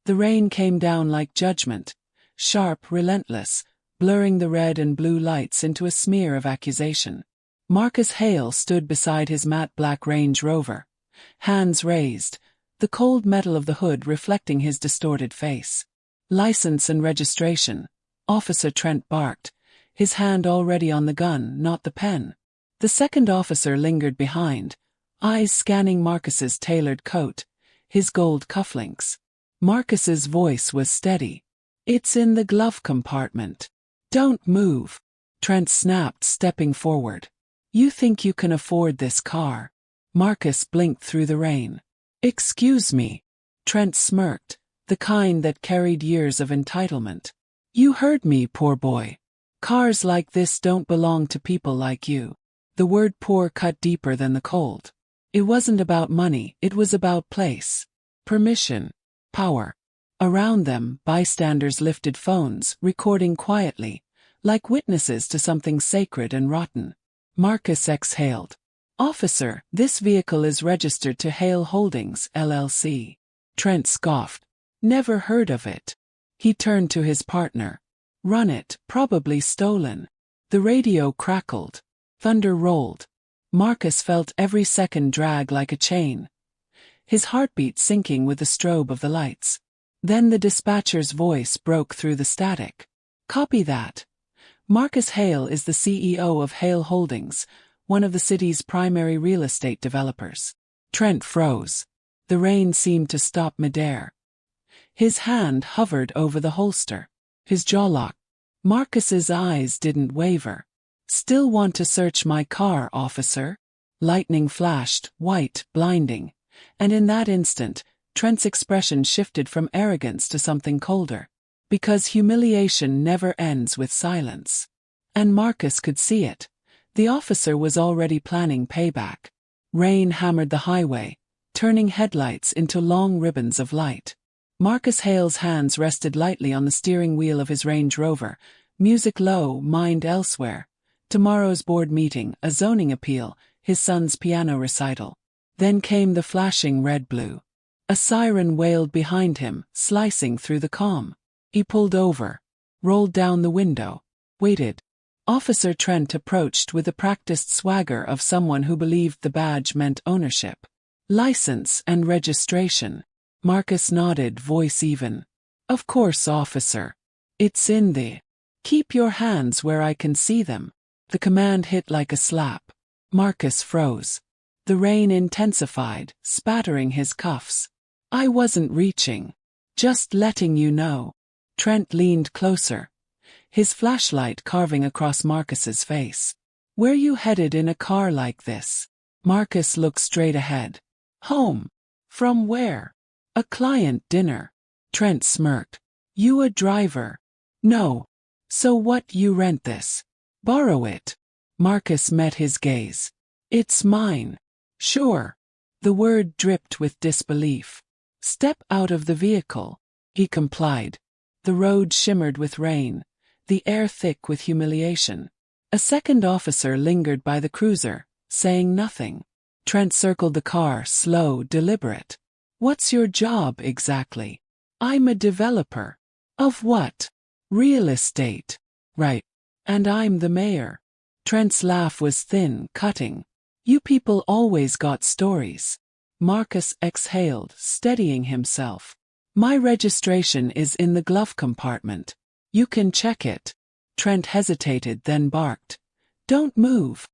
The rain came down like judgment, sharp, relentless, blurring the red and blue lights into a smear of accusation. Marcus Hale stood beside his matte black Range Rover, hands raised, the cold metal of the hood reflecting his distorted face. "License and registration," Officer Trent barked, his hand already on the gun, not the pen. The second officer lingered behind, eyes scanning Marcus's tailored coat, his gold cufflinks. Marcus's voice was steady. "It's in the glove compartment. Don't move," Trent snapped, stepping forward. "You think you can afford this car?" Marcus blinked through the rain. "Excuse me," Trent smirked, the kind that carried years of entitlement. "You heard me, poor boy. Cars like this don't belong to people like you." The word poor cut deeper than the cold. It wasn't about money, it was about place, permission, power. Around them, bystanders lifted phones, recording quietly, like witnesses to something sacred and rotten. Marcus exhaled. "Officer, this vehicle is registered to Hale Holdings, LLC. Trent scoffed. "Never heard of it." He turned to his partner. "Run it, probably stolen." The radio crackled. Thunder rolled. Marcus felt every second drag like a chain, his heartbeat syncing with the strobe of the lights. Then the dispatcher's voice broke through the static. "Copy that. Marcus Hale is the CEO of Hale Holdings, one of the city's primary real estate developers." Trent froze. The rain seemed to stop midair. His hand hovered over the holster. His jaw locked. Marcus's eyes didn't waver. "Still want to search my car, officer?" Lightning flashed, white, blinding, and in that instant, Trent's expression shifted from arrogance to something colder. Because humiliation never ends with silence. And Marcus could see it. The officer was already planning payback. Rain hammered the highway, turning headlights into long ribbons of light. Marcus Hale's hands rested lightly on the steering wheel of his Range Rover, music low, mind elsewhere. Tomorrow's board meeting, a zoning appeal, his son's piano recital. Then came the flashing red-blue. A siren wailed behind him, slicing through the calm. He pulled over, rolled down the window, waited. Officer Trent approached with the practiced swagger of someone who believed the badge meant ownership. "License and registration." Marcus nodded, voice even. "Of course, officer. It's in the..." "Keep your hands where I can see them." The command hit like a slap. Marcus froze. The rain intensified, spattering his cuffs. "I wasn't reaching. Just letting you know." Trent leaned closer, his flashlight carving across Marcus's face. "Where you headed in a car like this?" Marcus looked straight ahead. "Home." "From where?" "A client dinner." Trent smirked. "You a driver?" "No." "So what, you rent this?" "Borrow it." Marcus met his gaze. "It's mine." "Sure." The word dripped with disbelief. "Step out of the vehicle." He complied. The road shimmered with rain, the air thick with humiliation. A second officer lingered by the cruiser, saying nothing. Trent circled the car, slow, deliberate. "What's your job exactly?" "I'm a developer." "Of what?" "Real estate." "Right. And I'm the mayor." Trent's laugh was thin, cutting. "You people always got stories." Marcus exhaled, steadying himself. "My registration is in the glove compartment. You can check it." Trent hesitated, then barked. "Don't move."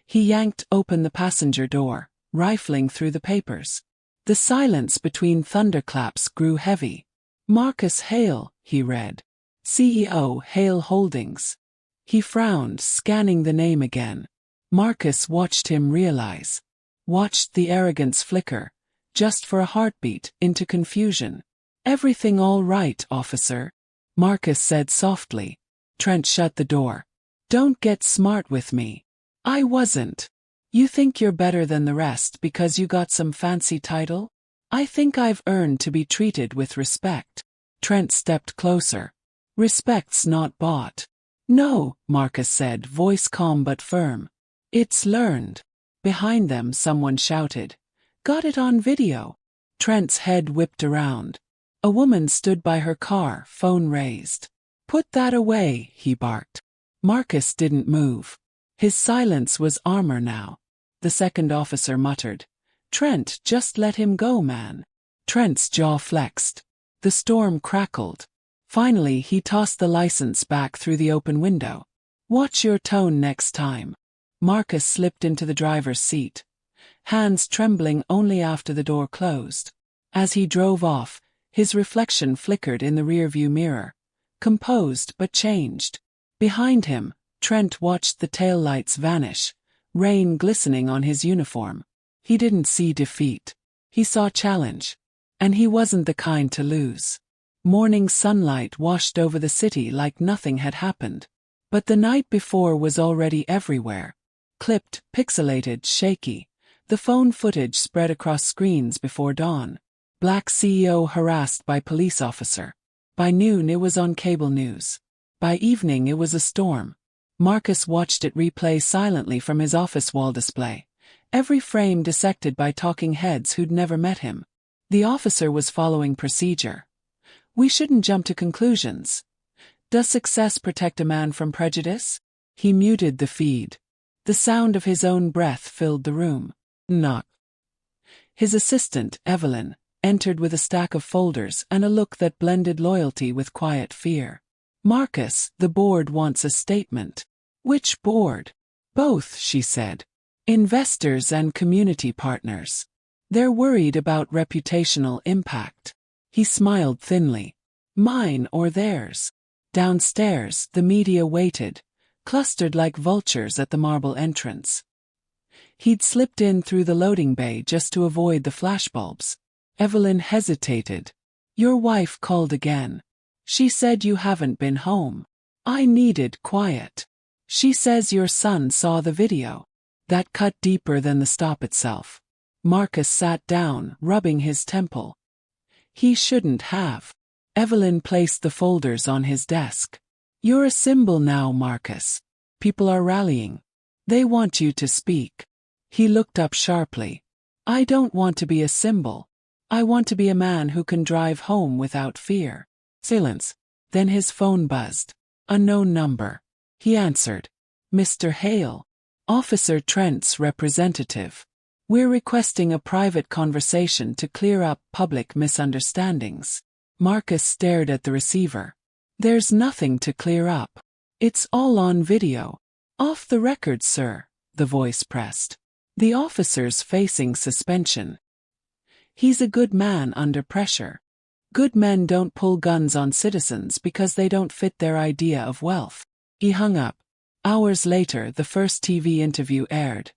He yanked open the passenger door, rifling through the papers. The silence between thunderclaps grew heavy. "Marcus Hale," he read. "CEO, Hale Holdings." He frowned, scanning the name again. Marcus watched him realize. Watched the arrogance flicker, just for a heartbeat, into confusion. "Everything all right, officer?" Marcus said softly. Trent shut the door. "Don't get smart with me." "I wasn't." "You think you're better than the rest because you got some fancy title?" "I think I've earned to be treated with respect." Trent stepped closer. "Respect's not bought." "No," Marcus said, voice calm but firm. "It's learned." Behind them someone shouted. "Got it on video." Trent's head whipped around. A woman stood by her car, phone raised. "Put that away," he barked. Marcus didn't move. His silence was armor now. The second officer muttered, "Trent, just let him go, man." Trent's jaw flexed. The storm crackled. Finally, he tossed the license back through the open window. "Watch your tone next time." Marcus slipped into the driver's seat, hands trembling only after the door closed. As he drove off, his reflection flickered in the rearview mirror, composed but changed. Behind him, Trent watched the taillights vanish, rain glistening on his uniform. He didn't see defeat. He saw challenge. And he wasn't the kind to lose. Morning sunlight washed over the city like nothing had happened. But the night before was already everywhere. Clipped, pixelated, shaky. The phone footage spread across screens before dawn. Black CEO harassed by police officer. By noon it was on cable news. By evening it was a storm. Marcus watched it replay silently from his office wall display, every frame dissected by talking heads who'd never met him. The officer was following procedure. "We shouldn't jump to conclusions. Does success protect a man from prejudice?" He muted the feed. The sound of his own breath filled the room. Knock. His assistant, Evelyn, entered with a stack of folders and a look that blended loyalty with quiet fear. "Marcus, the board wants a statement." "Which board?" "Both," she said. "Investors and community partners. They're worried about reputational impact." He smiled thinly. "Mine or theirs?" Downstairs, the media waited, clustered like vultures at the marble entrance. He'd slipped in through the loading bay just to avoid the flashbulbs. Evelyn hesitated. "Your wife called again. She said you haven't been home. I needed quiet. She says your son saw the video." That cut deeper than the stop itself. Marcus sat down, rubbing his temple. He shouldn't have. Evelyn placed the folders on his desk. "You're a symbol now, Marcus. People are rallying. They want you to speak." He looked up sharply. "I don't want to be a symbol. I want to be a man who can drive home without fear." Silence. Then his phone buzzed. Unknown number. He answered. "Mr. Hale. Officer Trent's representative. We're requesting a private conversation to clear up public misunderstandings." Marcus stared at the receiver. "There's nothing to clear up. It's all on video." "Off the record, sir," the voice pressed. The officer's facing suspension. "He's a good man under pressure. Good men don't pull guns on citizens because they don't fit their idea of wealth." He hung up. Hours later, the first TV interview aired.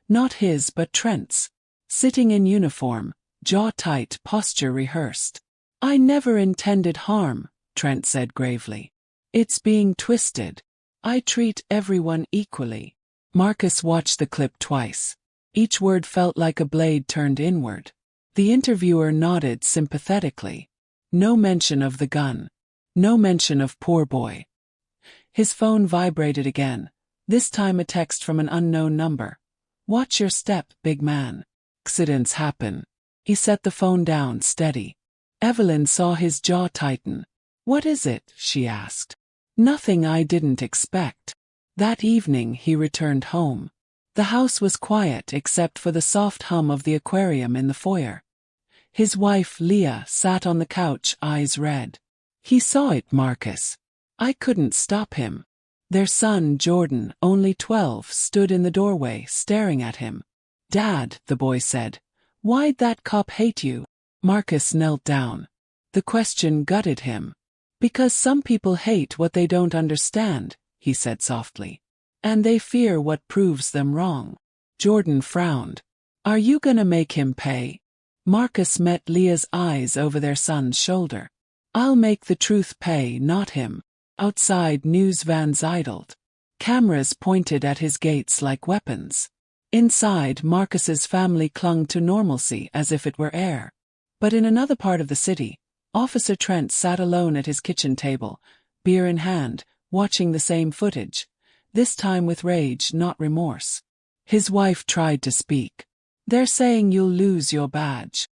Not his but Trent's. Sitting in uniform, jaw tight, posture rehearsed. "I never intended harm," Trent said gravely. "It's being twisted. I treat everyone equally." Marcus watched the clip twice. Each word felt like a blade turned inward. The interviewer nodded sympathetically. No mention of the gun. No mention of poor boy. His phone vibrated again, this time a text from an unknown number. "Watch your step, big man. Accidents happen." He set the phone down, steady. Evelyn saw his jaw tighten. "What is it?" she asked. "Nothing I didn't expect." That evening he returned home. The house was quiet except for the soft hum of the aquarium in the foyer. His wife, Leah, sat on the couch, eyes red. "He saw it, Marcus. I couldn't stop him." Their son, Jordan, only 12, stood in the doorway, staring at him. "Dad," the boy said, "why'd that cop hate you?" Marcus knelt down. The question gutted him. "Because some people hate what they don't understand," he said softly. "And they fear what proves them wrong." Jordan frowned. "Are you gonna make him pay?" Marcus met Leah's eyes over their son's shoulder. "I'll make the truth pay, not him." Outside, news vans idled. Cameras pointed at his gates like weapons. Inside, Marcus's family clung to normalcy as if it were air. But in another part of the city, Officer Trent sat alone at his kitchen table, beer in hand, watching the same footage, this time with rage, not remorse. His wife tried to speak. "They're saying you'll lose your badge."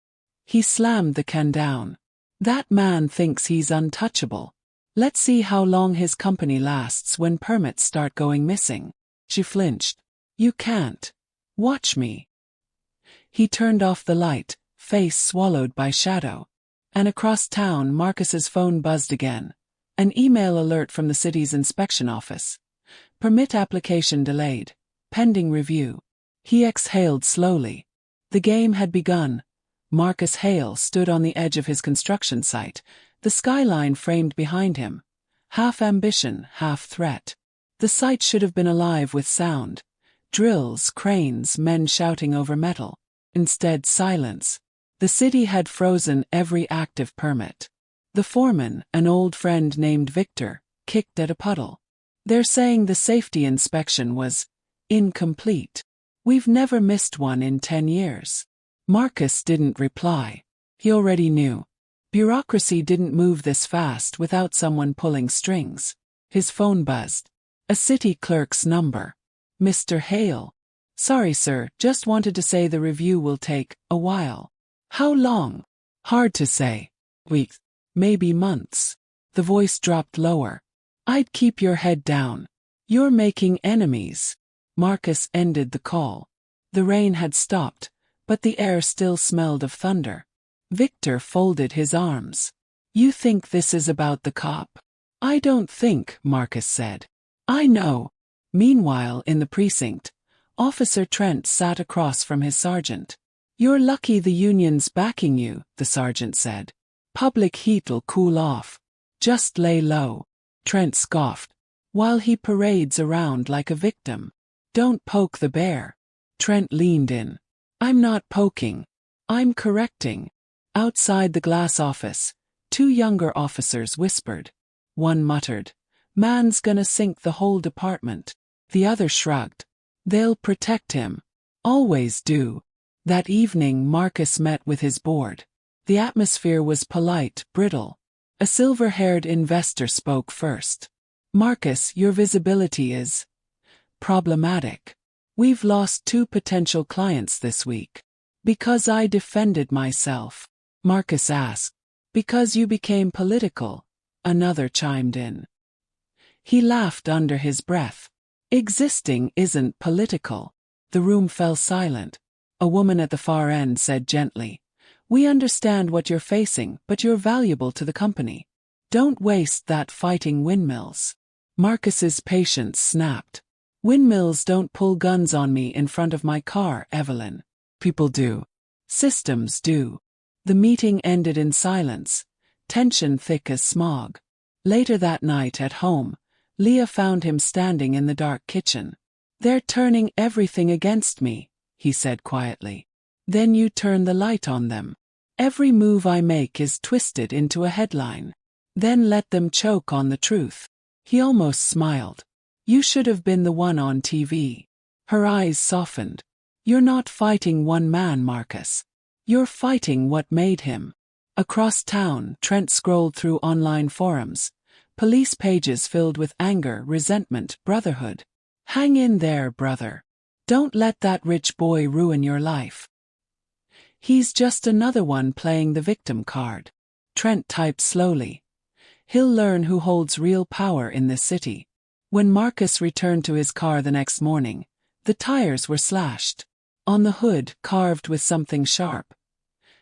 He slammed the can down. That man thinks he's untouchable. Let's see how long his company lasts when permits start going missing. She flinched. You can't. Watch me. He turned off the light, face swallowed by shadow. And across town, Marcus's phone buzzed again. An email alert from the city's inspection office. Permit application delayed. Pending review. He exhaled slowly. The game had begun. Marcus Hale stood on the edge of his construction site, the skyline framed behind him. Half ambition, half threat. The site should have been alive with sound. Drills, cranes, men shouting over metal. Instead, silence. The city had frozen every active permit. The foreman, an old friend named Victor, kicked at a puddle. They're saying the safety inspection was incomplete. We've never missed one in 10 years. Marcus didn't reply. He already knew. Bureaucracy didn't move this fast without someone pulling strings. His phone buzzed. A city clerk's number. Mr. Hale. Sorry, sir, just wanted to say the review will take a while. How long? Hard to say. Weeks. Maybe months. The voice dropped lower. I'd keep your head down. You're making enemies. Marcus ended the call. The rain had stopped, but the air still smelled of thunder. Victor folded his arms. You think this is about the cop? I don't think, Marcus said. I know. Meanwhile, in the precinct, Officer Trent sat across from his sergeant. You're lucky the union's backing you, the sergeant said. Public heat'll cool off. Just lay low. Trent scoffed. While he parades around like a victim. Don't poke the bear. Trent leaned in. I'm not poking. I'm correcting. Outside the glass office, 2 younger officers whispered. One muttered, "Man's gonna sink the whole department." The other shrugged. They'll protect him. Always do. That evening Marcus met with his board. The atmosphere was polite, brittle. A silver-haired investor spoke first. Marcus, your visibility is problematic. We've lost 2 potential clients this week. Because I defended myself. Marcus asked. Because you became political. Another chimed in. He laughed under his breath. Existing isn't political. The room fell silent. A woman at the far end said gently, "We understand what you're facing, but you're valuable to the company. Don't waste that fighting windmills." Marcus's patience snapped. Windmills don't pull guns on me in front of my car, Evelyn. People do. Systems do. The meeting ended in silence, tension thick as smog. Later that night at home, Leah found him standing in the dark kitchen. "They're turning everything against me," he said quietly. "Then you turn the light on them. Every move I make is twisted into a headline. Then let them choke on the truth." He almost smiled. "You should have been the one on TV." Her eyes softened. "You're not fighting one man, Marcus. You're fighting what made him." Across town, Trent scrolled through online forums. Police pages filled with anger, resentment, brotherhood. Hang in there, brother. Don't let that rich boy ruin your life. He's just another one playing the victim card. Trent typed slowly. He'll learn who holds real power in this city. When Marcus returned to his car the next morning, the tires were slashed. On the hood, carved with something sharp.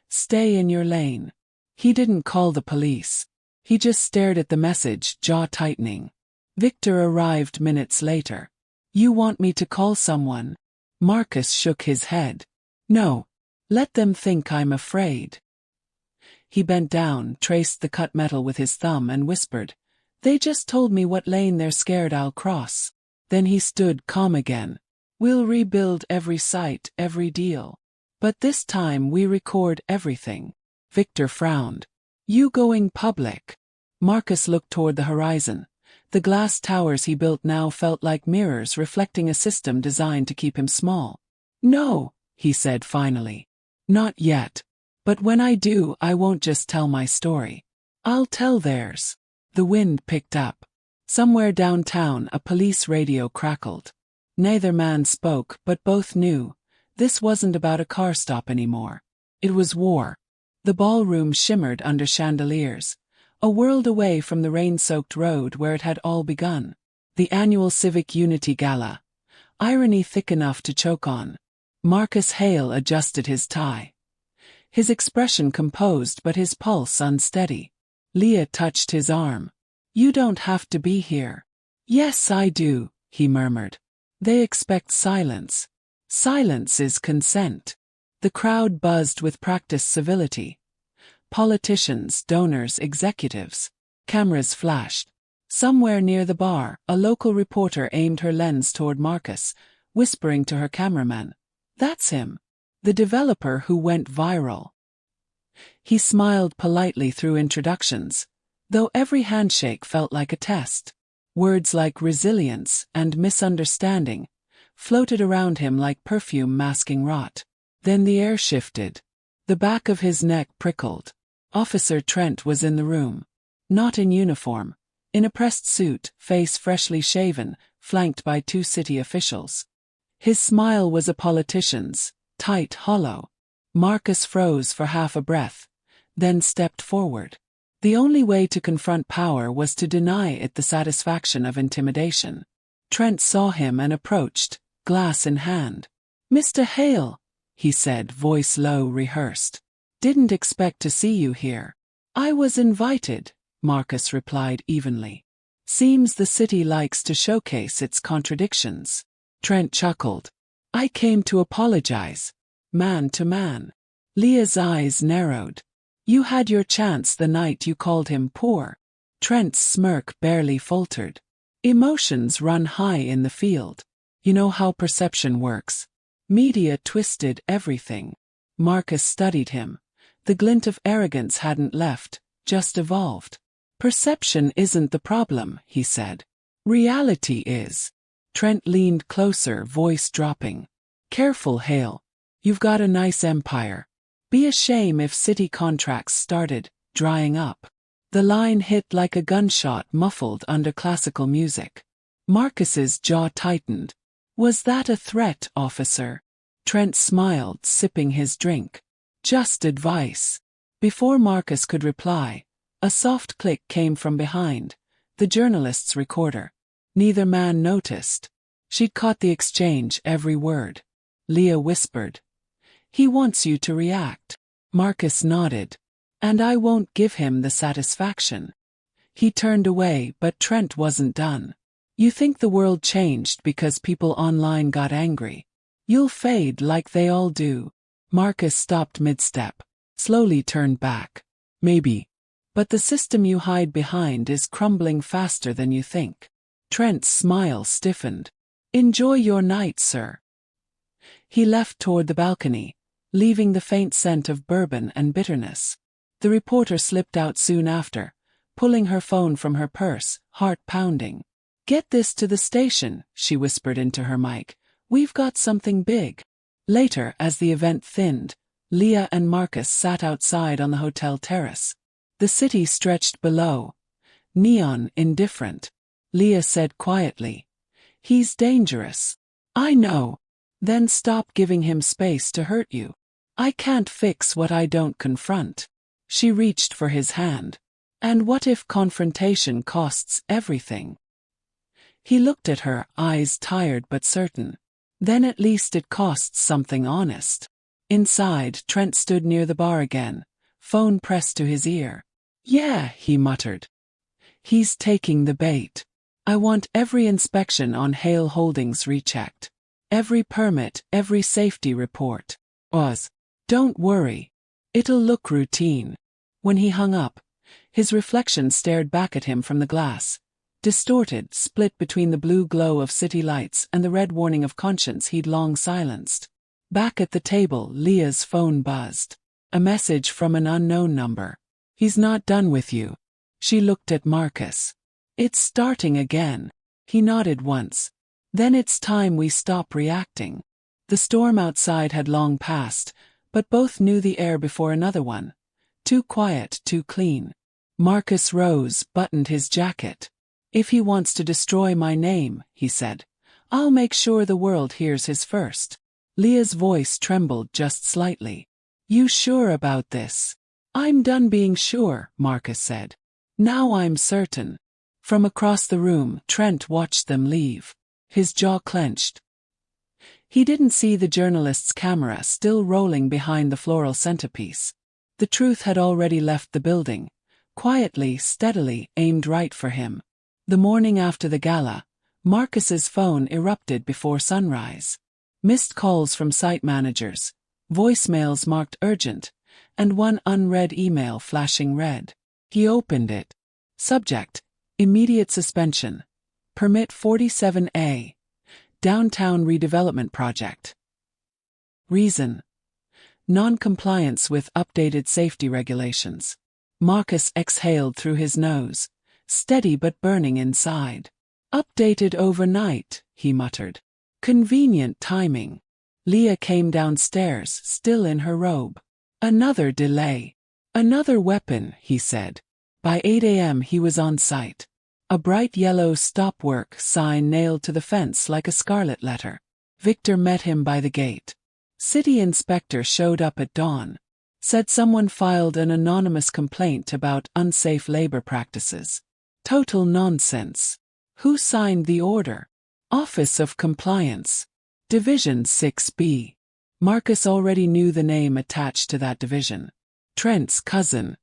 "Stay in your lane." He didn't call the police. He just stared at the message, jaw tightening. Victor arrived minutes later. "You want me to call someone?" Marcus shook his head. "No. Let them think I'm afraid." He bent down, traced the cut metal with his thumb and whispered, "They just told me what lane they're scared I'll cross." Then he stood calm again. "We'll rebuild every site, every deal. But this time we record everything." Victor frowned. "You going public?" Marcus looked toward the horizon. The glass towers he built now felt like mirrors reflecting a system designed to keep him small. "No," he said finally. "Not yet. But when I do, I won't just tell my story. I'll tell theirs." The wind picked up. Somewhere downtown, a police radio crackled. Neither man spoke, but both knew. This wasn't about a car stop anymore. It was war. The ballroom shimmered under chandeliers, a world away from the rain-soaked road where it had all begun. The annual Civic Unity Gala. Irony thick enough to choke on. Marcus Hale adjusted his tie. His expression composed but his pulse unsteady. Leah touched his arm. "You don't have to be here." "Yes, I do," he murmured. "They expect silence. Silence is consent." The crowd buzzed with practiced civility. Politicians, donors, executives. Cameras flashed. Somewhere near the bar, a local reporter aimed her lens toward Marcus, whispering to her cameraman, "That's him. The developer who went viral." He smiled politely through introductions, though every handshake felt like a test. Words like resilience and misunderstanding floated around him like perfume masking rot. Then the air shifted. The back of his neck prickled. Officer Trent was in the room. Not in uniform. In a pressed suit, face freshly shaven, flanked by 2 city officials. His smile was a politician's, tight, hollow. Marcus froze for half a breath, then stepped forward. The only way to confront power was to deny it the satisfaction of intimidation. Trent saw him and approached, glass in hand. "Mr. Hale," he said, voice low, rehearsed. "Didn't expect to see you here." "I was invited," Marcus replied evenly. "Seems the city likes to showcase its contradictions." Trent chuckled. "I came to apologize. Man to man." Leah's eyes narrowed. "You had your chance the night you called him poor." Trent's smirk barely faltered. "Emotions run high in the field. You know how perception works. Media twisted everything." Marcus studied him. The glint of arrogance hadn't left, just evolved. "Perception isn't the problem," he said. "Reality is." Trent leaned closer, voice dropping. "Careful, Hale. You've got a nice empire. Be a shame if city contracts started drying up." The line hit like a gunshot muffled under classical music. Marcus's jaw tightened. "Was that a threat, officer?" Trent smiled, sipping his drink. "Just advice." Before Marcus could reply, a soft click came from behind, the journalist's recorder. Neither man noticed. She'd caught the exchange, every word. Leah whispered, "He wants you to react." Marcus nodded. "And I won't give him the satisfaction." He turned away, but Trent wasn't done. "You think the world changed because people online got angry? You'll fade like they all do." Marcus stopped mid-step, slowly turned back. "Maybe. But the system you hide behind is crumbling faster than you think." Trent's smile stiffened. "Enjoy your night, sir." He left toward the balcony, leaving the faint scent of bourbon and bitterness. The reporter slipped out soon after, pulling her phone from her purse, heart pounding. "Get this to the station," she whispered into her mic. "We've got something big." Later, as the event thinned, Leah and Marcus sat outside on the hotel terrace. The city stretched below, neon indifferent. Leah said quietly, "He's dangerous." "I know." "Then stop giving him space to hurt you." "I can't fix what I don't confront." She reached for his hand. "And what if confrontation costs everything?" He looked at her, eyes tired but certain. "Then at least it costs something honest." Inside, Trent stood near the bar again, phone pressed to his ear. "Yeah," he muttered. "He's taking the bait. I want every inspection on Hale Holdings rechecked. Every permit, every safety report. Oz. Don't worry. It'll look routine." When he hung up, his reflection stared back at him from the glass, distorted, split between the blue glow of city lights and the red warning of conscience he'd long silenced. Back at the table, Leah's phone buzzed. A message from an unknown number. "He's not done with you." She looked at Marcus. "It's starting again." He nodded once. "Then it's time we stop reacting." The storm outside had long passed, but both knew the air before another one. Too quiet, too clean. Marcus rose, buttoned his jacket. "If he wants to destroy my name," he said, "I'll make sure the world hears his first." Leah's voice trembled just slightly. "You sure about this?" I'm done being sure, Marcus said. Now I'm certain. From across the room, Trent watched them leave. His jaw clenched. He didn't see the journalist's camera still rolling behind the floral centerpiece. The truth had already left the building, quietly, steadily, aimed right for him. The morning after the gala, Marcus's phone erupted before sunrise. Missed calls from site managers, voicemails marked urgent, and one unread email flashing red. He opened it. Subject: immediate suspension. Permit 47A. Downtown redevelopment project. Reason: non-compliance with updated safety regulations. Marcus exhaled through his nose, steady but burning inside. Updated overnight, he muttered. Convenient timing. Leah came downstairs, still in her robe. Another delay. Another weapon, he said. By 8 a.m. he was on site. A bright yellow stop work sign nailed to the fence like a scarlet letter. Victor met him by the gate. City inspector showed up at dawn. Said someone filed an anonymous complaint about unsafe labor practices. Total nonsense. Who signed the order? Office of Compliance. Division 6B. Marcus already knew the name attached to that division. Trent's cousin.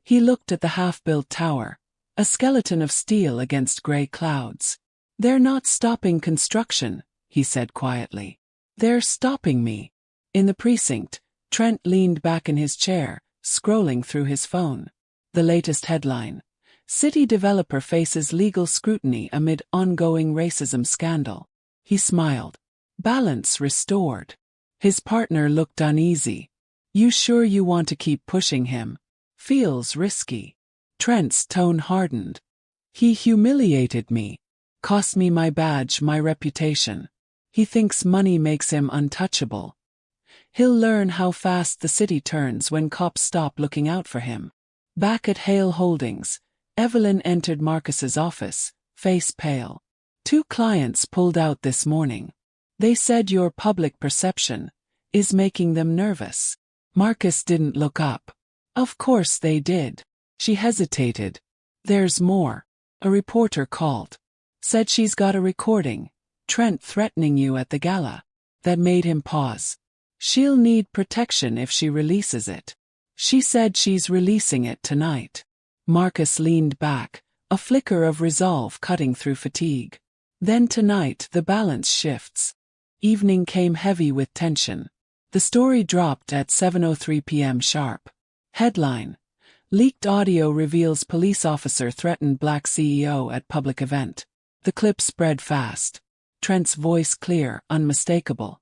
He looked at the half-built tower, a skeleton of steel against gray clouds. They're not stopping construction, he said quietly. They're stopping me. In the precinct, Trent leaned back in his chair, scrolling through his phone. The latest headline: City developer faces legal scrutiny amid ongoing racism scandal. He smiled. Balance restored. His partner looked uneasy. You sure you want to keep pushing him? Feels risky. Trent's tone hardened. He humiliated me. Cost me my badge, my reputation. He thinks money makes him untouchable. He'll learn how fast the city turns when cops stop looking out for him. Back at Hale Holdings, Evelyn entered Marcus's office, face pale. 2 clients pulled out this morning. They said your public perception is making them nervous. Marcus didn't look up. Of course they did. She hesitated. There's more. A reporter called. Said she's got a recording. Trent threatening you at the gala. That made him pause. She'll need protection if she releases it. She said she's releasing it tonight. Marcus leaned back, a flicker of resolve cutting through fatigue. Then tonight the balance shifts. Evening came heavy with tension. The story dropped at 7:03 p.m. sharp. Headline: Leaked audio reveals police officer threatened black CEO at public event. The clip spread fast. Trent's voice clear, unmistakable.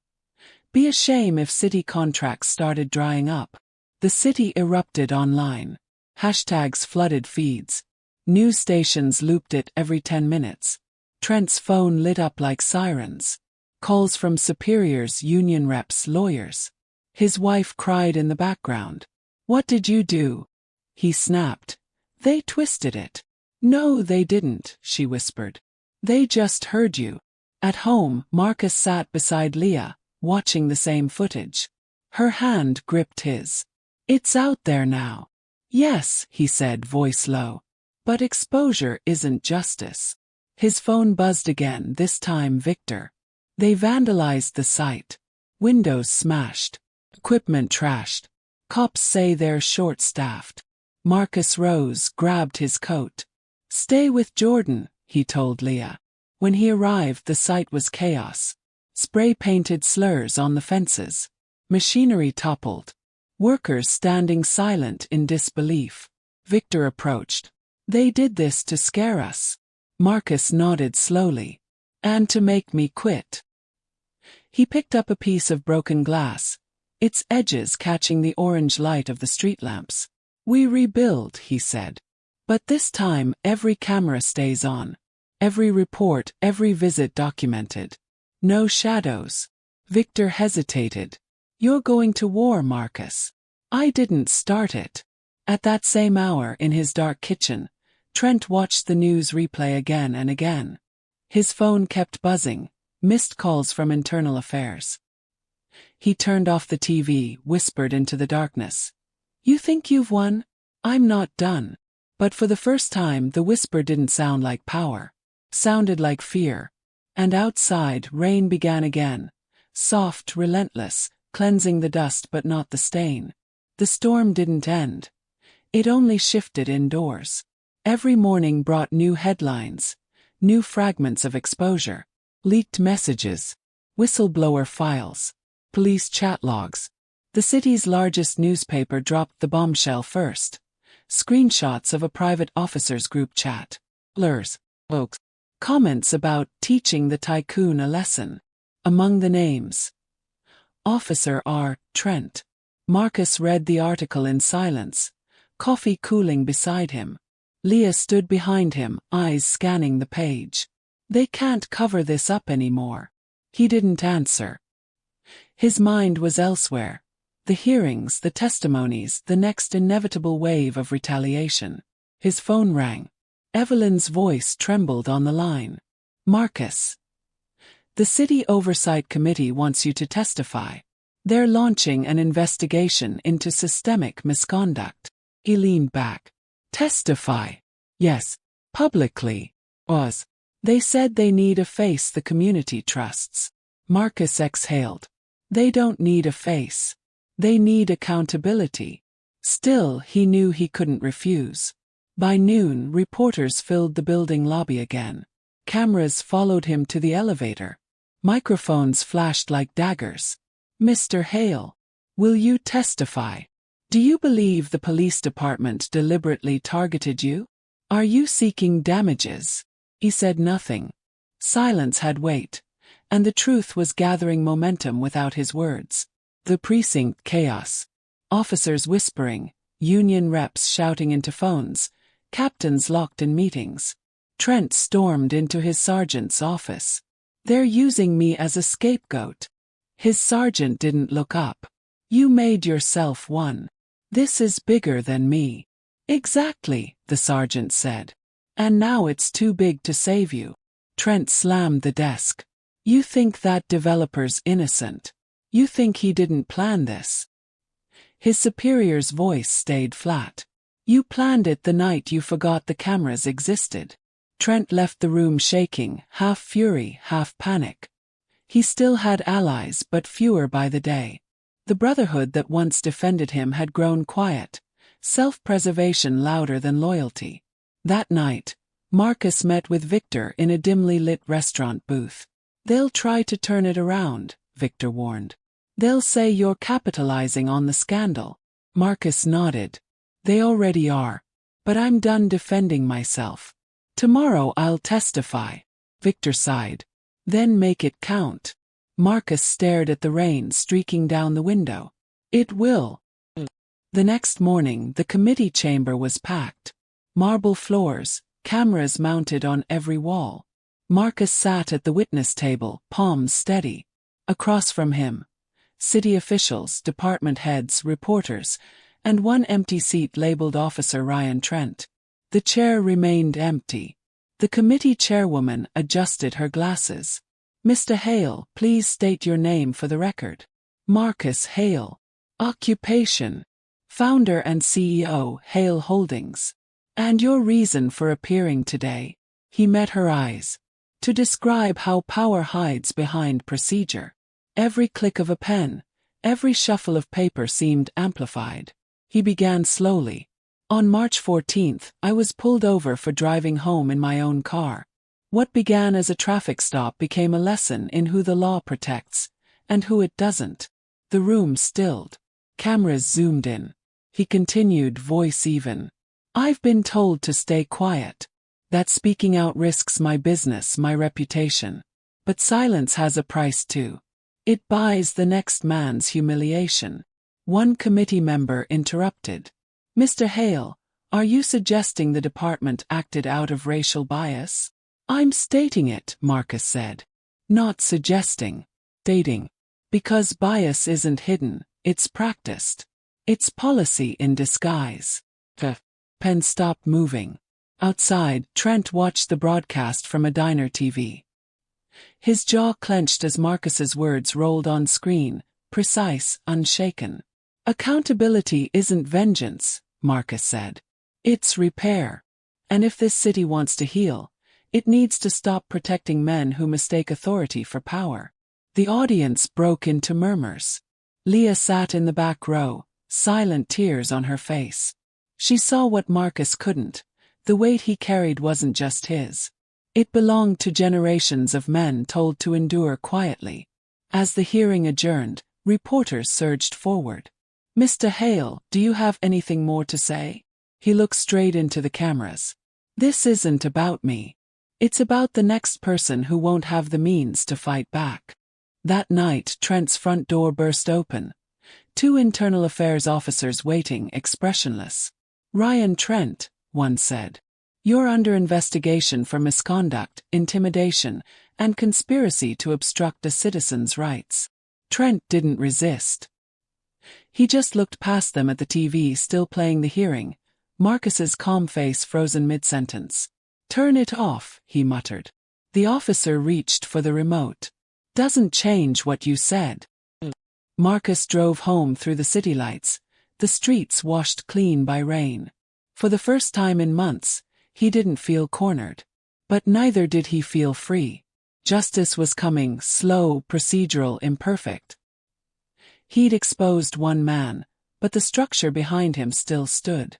Be a shame if city contracts started drying up. The city erupted online. Hashtags flooded feeds. News stations looped it every 10 minutes. Trent's phone lit up like sirens. Calls from superiors, union reps, lawyers. His wife cried in the background. What did you do? He snapped. They twisted it. No, they didn't, she whispered. They just heard you. At home, Marcus sat beside Leah, watching the same footage. Her hand gripped his. It's out there now. Yes, he said, voice low. But exposure isn't justice. His phone buzzed again, this time Victor. They vandalized the site. Windows smashed. Equipment trashed. Cops say they're short-staffed. Marcus rose, grabbed his coat. Stay with Jordan, he told Leah. When he arrived, the site was chaos. Spray-painted slurs on the fences. Machinery toppled. Workers standing silent in disbelief. Victor approached. They did this to scare us. Marcus nodded slowly. And to make me quit. He picked up a piece of broken glass, its edges catching the orange light of the street lamps. We rebuild, he said. But this time, every camera stays on. Every report, every visit documented. No shadows. Victor hesitated. You're going to war, Marcus. I didn't start it. At that same hour, in his dark kitchen, Trent watched the news replay again and again. His phone kept buzzing, missed calls from internal affairs. He turned off the TV, whispered into the darkness. You think you've won? I'm not done. But for the first time, the whisper didn't sound like power. Sounded like fear. And outside, rain began again. Soft, relentless, cleansing the dust but not the stain. The storm didn't end. It only shifted indoors. Every morning brought new headlines, new fragments of exposure, leaked messages, whistleblower files, police chat logs. The city's largest newspaper dropped the bombshell first. Screenshots of a private officers' group chat. Blurs. Oaks. Comments about teaching the tycoon a lesson. Among the names. Officer R. Trent. Marcus read the article in silence, coffee cooling beside him. Leah stood behind him, eyes scanning the page. They can't cover this up anymore. He didn't answer. His mind was elsewhere. The hearings, the testimonies, the next inevitable wave of retaliation. His phone rang. Evelyn's voice trembled on the line. Marcus. The City Oversight Committee wants you to testify. They're launching an investigation into systemic misconduct. He leaned back. Testify. Yes. Publicly. They said they need a face the community trusts. Marcus exhaled. They don't need a face. They need accountability. Still, he knew he couldn't refuse. By noon, reporters filled the building lobby again. Cameras followed him to the elevator. Microphones flashed like daggers. Mr. Hale, will you testify? Do you believe the police department deliberately targeted you? Are you seeking damages? He said nothing. Silence had weight, and the truth was gathering momentum without his words. The precinct chaos. Officers whispering, union reps shouting into phones, captains locked in meetings. Trent stormed into his sergeant's office. They're using me as a scapegoat. His sergeant didn't look up. You made yourself one. This is bigger than me. Exactly, the sergeant said. And now it's too big to save you. Trent slammed the desk. You think that developer's innocent? You think he didn't plan this? His superior's voice stayed flat. You planned it the night you forgot the cameras existed. Trent left the room shaking, half fury, half panic. He still had allies but fewer by the day. The brotherhood that once defended him had grown quiet, self-preservation louder than loyalty. That night, Marcus met with Victor in a dimly lit restaurant booth. They'll try to turn it around, Victor warned. They'll say you're capitalizing on the scandal. Marcus nodded. They already are. But I'm done defending myself. Tomorrow I'll testify. Victor sighed. Then make it count. Marcus stared at the rain streaking down the window. It will. The next morning, the committee chamber was packed. Marble floors, cameras mounted on every wall. Marcus sat at the witness table, palms steady. Across from him, city officials, department heads, reporters, and one empty seat labeled Officer Ryan Trent. The chair remained empty. The committee chairwoman adjusted her glasses. Mr. Hale, please state your name for the record. Marcus Hale. Occupation. Founder and CEO, Hale Holdings. And your reason for appearing today? He met her eyes. To describe how power hides behind procedure. Every click of a pen, every shuffle of paper seemed amplified. He began slowly. On March 14th, I was pulled over for driving home in my own car. What began as a traffic stop became a lesson in who the law protects, and who it doesn't. The room stilled. Cameras zoomed in. He continued, voice even. I've been told to stay quiet. That speaking out risks my business, my reputation. But silence has a price too. It buys the next man's humiliation. One committee member interrupted. Mr. Hale, are you suggesting the department acted out of racial bias? I'm stating it, Marcus said. Not suggesting. Stating. Because bias isn't hidden, it's practiced. It's policy in disguise. The pen stopped moving. Outside, Trent watched the broadcast from a diner TV. His jaw clenched as Marcus's words rolled on screen, precise, unshaken. Accountability isn't vengeance, Marcus said. It's repair. And if this city wants to heal, it needs to stop protecting men who mistake authority for power. The audience broke into murmurs. Leah sat in the back row, silent tears on her face. She saw what Marcus couldn't. The weight he carried wasn't just his. It belonged to generations of men told to endure quietly. As the hearing adjourned, reporters surged forward. Mr. Hale, do you have anything more to say? He looked straight into the cameras. This isn't about me. It's about the next person who won't have the means to fight back. That night, Trent's front door burst open. 2 internal affairs officers waiting, expressionless. Ryan Trent, one said. You're under investigation for misconduct, intimidation, and conspiracy to obstruct a citizen's rights. Trent didn't resist. He just looked past them at the TV still playing the hearing, Marcus's calm face frozen mid-sentence. Turn it off, he muttered. The officer reached for the remote. Doesn't change what you said. Marcus drove home through the city lights, the streets washed clean by rain. For the first time in months, he didn't feel cornered. But neither did he feel free. Justice was coming, slow, procedural, imperfect. He'd exposed one man, but the structure behind him still stood.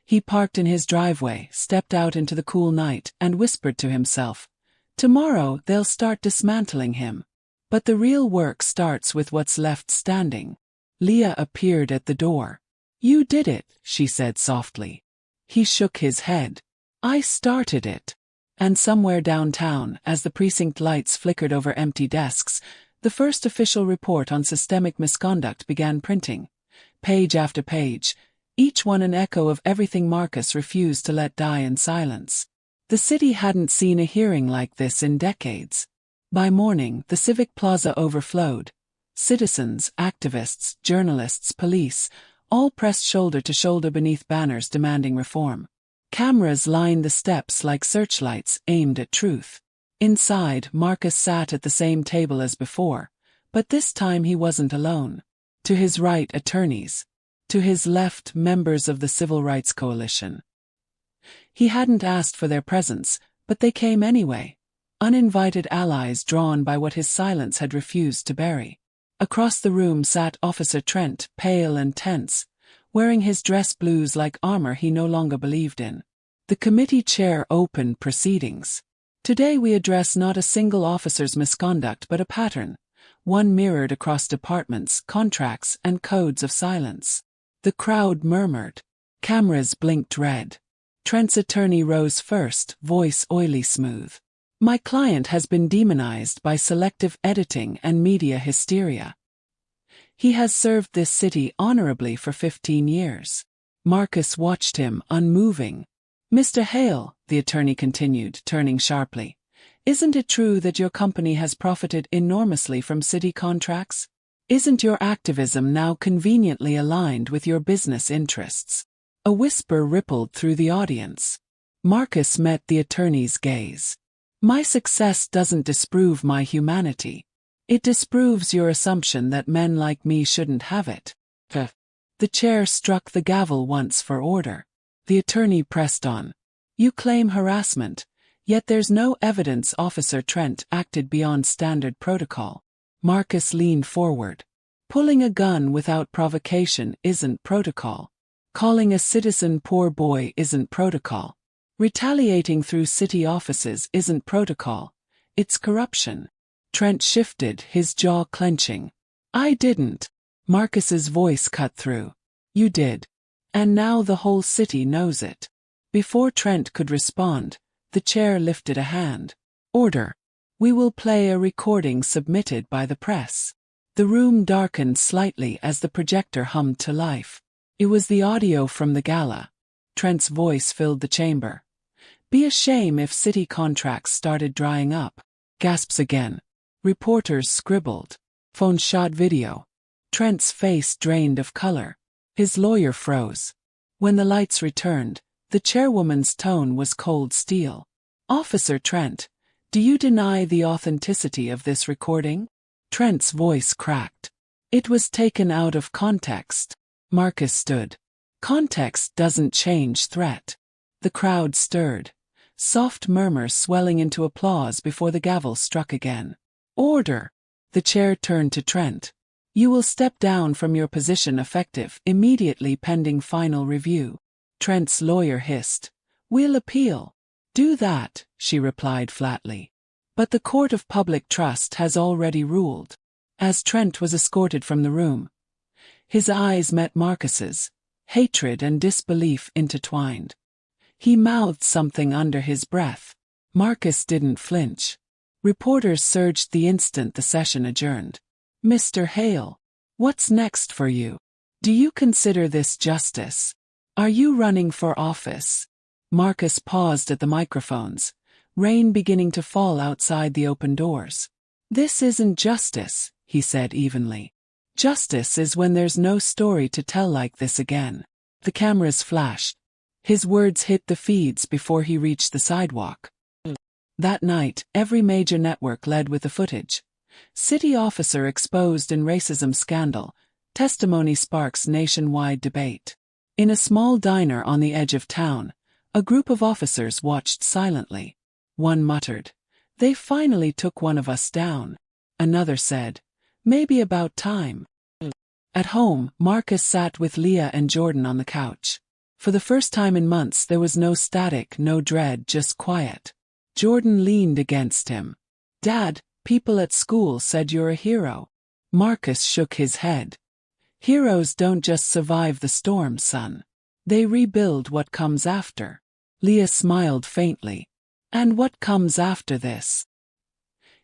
He parked in his driveway, stepped out into the cool night, and whispered to himself, tomorrow they'll start dismantling him. But the real work starts with what's left standing. Leah appeared at the door. You did it, she said softly. He shook his head. I started it. And somewhere downtown, as the precinct lights flickered over empty desks, the first official report on systemic misconduct began printing. Page after page, each one an echo of everything Marcus refused to let die in silence. The city hadn't seen a hearing like this in decades. By morning, the civic plaza overflowed. Citizens, activists, journalists, police, all pressed shoulder to shoulder beneath banners demanding reform. Cameras lined the steps like searchlights aimed at truth. Inside, Marcus sat at the same table as before, but this time he wasn't alone. To his right, attorneys. To his left, members of the Civil Rights Coalition. He hadn't asked for their presence, but they came anyway. Uninvited allies drawn by what his silence had refused to bury. Across the room sat Officer Trent, pale and tense, wearing his dress blues like armor he no longer believed in. The committee chair opened proceedings. Today we address not a single officer's misconduct but a pattern, one mirrored across departments, contracts, and codes of silence. The crowd murmured. Cameras blinked red. Trent's attorney rose first, voice oily smooth. My client has been demonized by selective editing and media hysteria. He has served this city honorably for 15 years. Marcus watched him, unmoving. Mr. Hale, the attorney continued, turning sharply, isn't it true that your company has profited enormously from city contracts? Isn't your activism now conveniently aligned with your business interests? A whisper rippled through the audience. Marcus met the attorney's gaze. My success doesn't disprove my humanity. It disproves your assumption that men like me shouldn't have it. The chair struck the gavel once for order. The attorney pressed on. You claim harassment, yet there's no evidence Officer Trent acted beyond standard protocol. Marcus leaned forward. Pulling a gun without provocation isn't protocol. Calling a citizen poor boy isn't protocol. Retaliating through city offices isn't protocol. It's corruption. Trent shifted, his jaw clenching. I didn't. Marcus's voice cut through. You did. And now the whole city knows it. Before Trent could respond, the chair lifted a hand. Order. We will play a recording submitted by the press. The room darkened slightly as the projector hummed to life. It was the audio from the gala. Trent's voice filled the chamber. Be a shame if city contracts started drying up. Gasps again. Reporters scribbled. Phone shot video. Trent's face drained of color. His lawyer froze. When the lights returned, the chairwoman's tone was cold steel. Officer Trent, do you deny the authenticity of this recording? Trent's voice cracked. It was taken out of context. Marcus stood. Context doesn't change threat. The crowd stirred. Soft murmurs swelling into applause before the gavel struck again. Order! The chair turned to Trent. You will step down from your position effective immediately pending final review. Trent's lawyer hissed. We'll appeal. Do that, she replied flatly. But the court of public trust has already ruled. As Trent was escorted from the room, his eyes met Marcus's, hatred and disbelief intertwined. He mouthed something under his breath. Marcus didn't flinch. Reporters surged the instant the session adjourned. Mr. Hale, what's next for you? Do you consider this justice? Are you running for office? Marcus paused at the microphones, rain beginning to fall outside the open doors. This isn't justice, he said evenly. Justice is when there's no story to tell like this again. The cameras flashed. His words hit the feeds before he reached the sidewalk. That night, every major network led with the footage. City officer exposed in racism scandal. Testimony sparks nationwide debate. In a small diner on the edge of town, a group of officers watched silently. One muttered, "They finally took one of us down." Another said, "Maybe about time." At home, Marcus sat with Leah and Jordan on the couch. For the first time in months there was no static, no dread, just quiet. Jordan leaned against him. "Dad, people at school said you're a hero." Marcus shook his head. "Heroes don't just survive the storm, son. They rebuild what comes after." Leah smiled faintly. "And what comes after this?"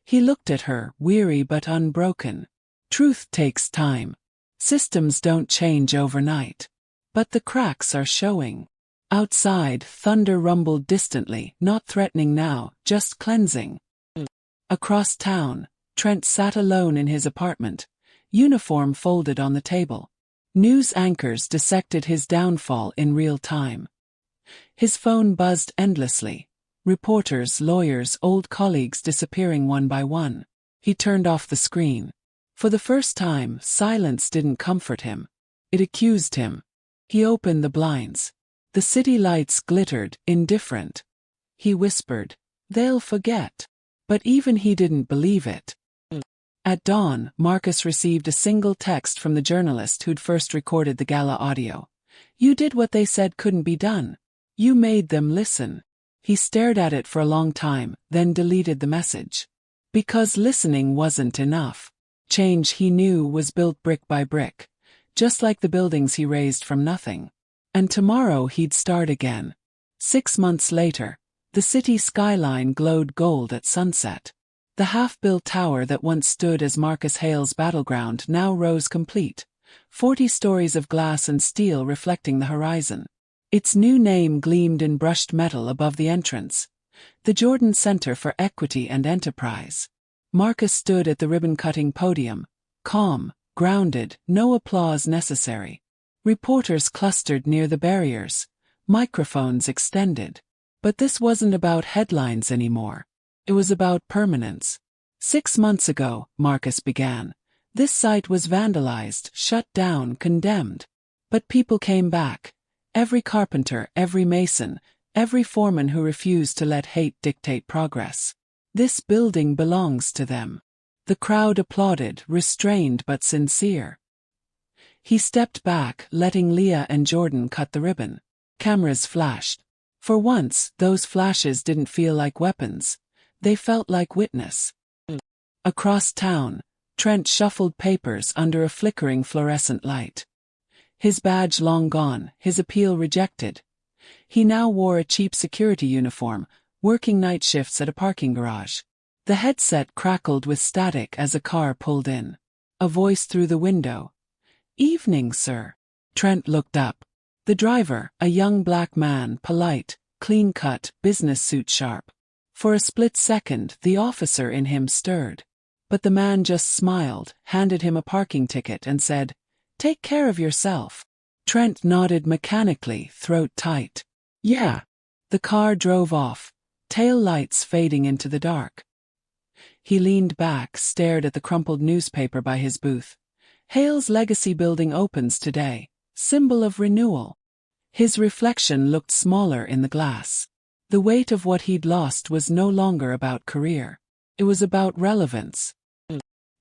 He looked at her, weary but unbroken. "Truth takes time. Systems don't change overnight. But the cracks are showing." Outside, thunder rumbled distantly, not threatening now, just cleansing. Across town, Trent sat alone in his apartment, uniform folded on the table. News anchors dissected his downfall in real time. His phone buzzed endlessly. Reporters, lawyers, old colleagues disappearing one by one. He turned off the screen. For the first time, silence didn't comfort him. It accused him. He opened the blinds. The city lights glittered, indifferent. He whispered, "They'll forget." But even he didn't believe it. At dawn, Marcus received a single text from the journalist who'd first recorded the gala audio. "You did what they said couldn't be done. You made them listen." He stared at it for a long time, then deleted the message. Because listening wasn't enough. Change, he knew, was built brick by brick, just like the buildings he raised from nothing. And tomorrow he'd start again. 6 months later, the city skyline glowed gold at sunset. The half-built tower that once stood as Marcus Hale's battleground now rose complete, 40 stories of glass and steel reflecting the horizon. Its new name gleamed in brushed metal above the entrance, the Jordan Center for Equity and Enterprise. Marcus stood at the ribbon-cutting podium, calm, grounded, no applause necessary. Reporters clustered near the barriers, microphones extended. But this wasn't about headlines anymore. It was about permanence. 6 months ago, Marcus began, this site was vandalized, shut down, condemned. But people came back. Every carpenter, every mason, every foreman who refused to let hate dictate progress. This building belongs to them. The crowd applauded, restrained but sincere. He stepped back, letting Leah and Jordan cut the ribbon. Cameras flashed. For once, those flashes didn't feel like weapons. They felt like witness. Across town, Trent shuffled papers under a flickering fluorescent light. His badge long gone, his appeal rejected. He now wore a cheap security uniform, working night shifts at a parking garage. The headset crackled with static as a car pulled in. A voice through the window. "Evening, sir." Trent looked up. The driver, a young black man, polite, clean-cut, business suit sharp. For a split second, the officer in him stirred. But the man just smiled, handed him a parking ticket and said, "Take care of yourself." Trent nodded mechanically, throat tight. "Yeah." The car drove off, tail lights fading into the dark. He leaned back, stared at the crumpled newspaper by his booth. Hale's legacy building opens today, symbol of renewal. His reflection looked smaller in the glass. The weight of what he'd lost was no longer about career. It was about relevance.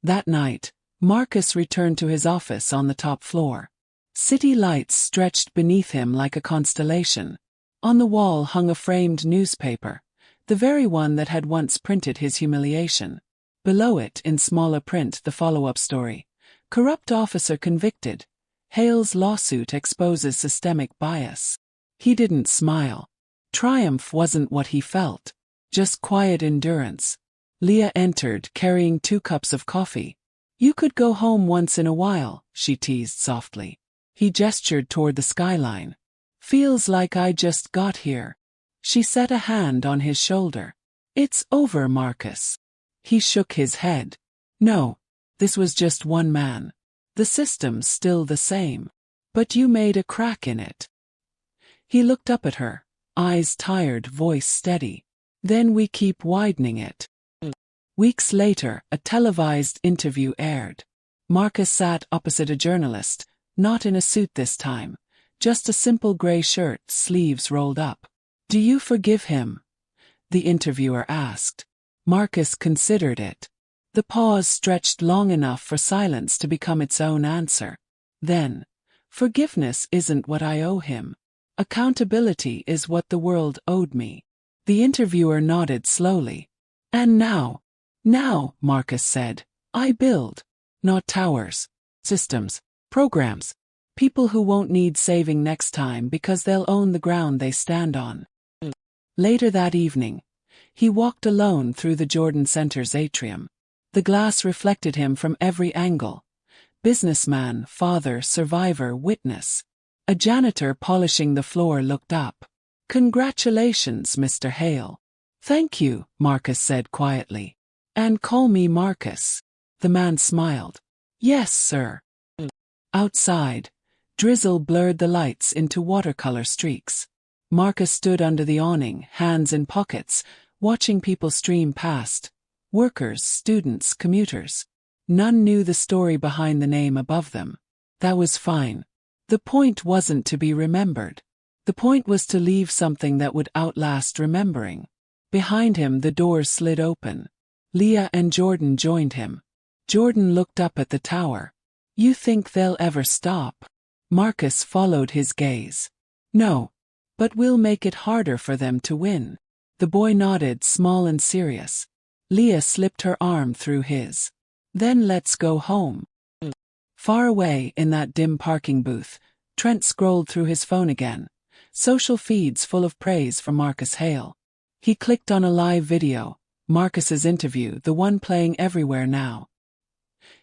That night, Marcus returned to his office on the top floor. City lights stretched beneath him like a constellation. On the wall hung a framed newspaper, the very one that had once printed his humiliation. Below it, in smaller print, the follow-up story. Corrupt officer convicted. Hale's lawsuit exposes systemic bias. He didn't smile. Triumph wasn't what he felt. Just quiet endurance. Leah entered, carrying 2 cups of coffee. "You could go home once in a while," she teased softly. He gestured toward the skyline. "Feels like I just got here." She set a hand on his shoulder. "It's over, Marcus." He shook his head. "No. This was just one man. The system's still the same. But you made a crack in it." He looked up at her, eyes tired, voice steady. "Then we keep widening it." Weeks later, a televised interview aired. Marcus sat opposite a journalist, not in a suit this time, just a simple gray shirt, sleeves rolled up. "Do you forgive him?" the interviewer asked. Marcus considered it. The pause stretched long enough for silence to become its own answer. Then, "Forgiveness isn't what I owe him. Accountability is what the world owed me." The interviewer nodded slowly. "And now, Marcus said, "I build. Not towers. Systems. Programs. People who won't need saving next time because they'll own the ground they stand on." Later that evening, he walked alone through the Jordan Center's atrium. The glass reflected him from every angle. Businessman, father, survivor, witness. A janitor polishing the floor looked up. "Congratulations, Mr. Hale." "Thank you," Marcus said quietly. "And call me Marcus." The man smiled. "Yes, sir." Outside, drizzle blurred the lights into watercolor streaks. Marcus stood under the awning, hands in pockets, watching people stream past. Workers, students, commuters. None knew the story behind the name above them. That was fine. The point wasn't to be remembered. The point was to leave something that would outlast remembering. Behind him, the doors slid open. Leah and Jordan joined him. Jordan looked up at the tower. "You think they'll ever stop?" Marcus followed his gaze. "No. But we'll make it harder for them to win." The boy nodded, small and serious. Leah slipped her arm through his. "Then let's go home." Far away, in that dim parking booth, Trent scrolled through his phone again. Social feeds full of praise for Marcus Hale. He clicked on a live video, Marcus's interview, the one playing everywhere now.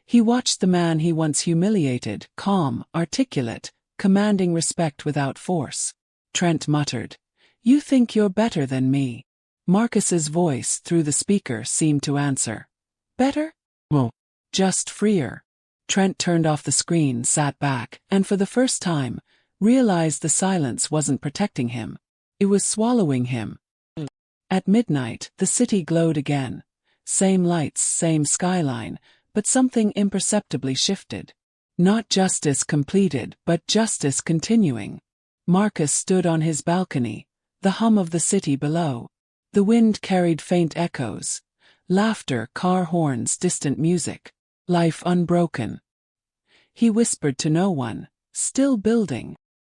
He watched the man he once humiliated, calm, articulate, commanding respect without force. Trent muttered, "You think you're better than me." Marcus's voice through the speaker seemed to answer, "Better? Well, just freer." Trent turned off the screen, sat back, and for the first time, realized the silence wasn't protecting him. It was swallowing him. At midnight, the city glowed again. Same lights, same skyline, but something imperceptibly shifted. Not justice completed, but justice continuing. Marcus stood on his balcony, the hum of the city below. The wind carried faint echoes. Laughter, car horns, distant music. Life unbroken. He whispered to no one, "Still building."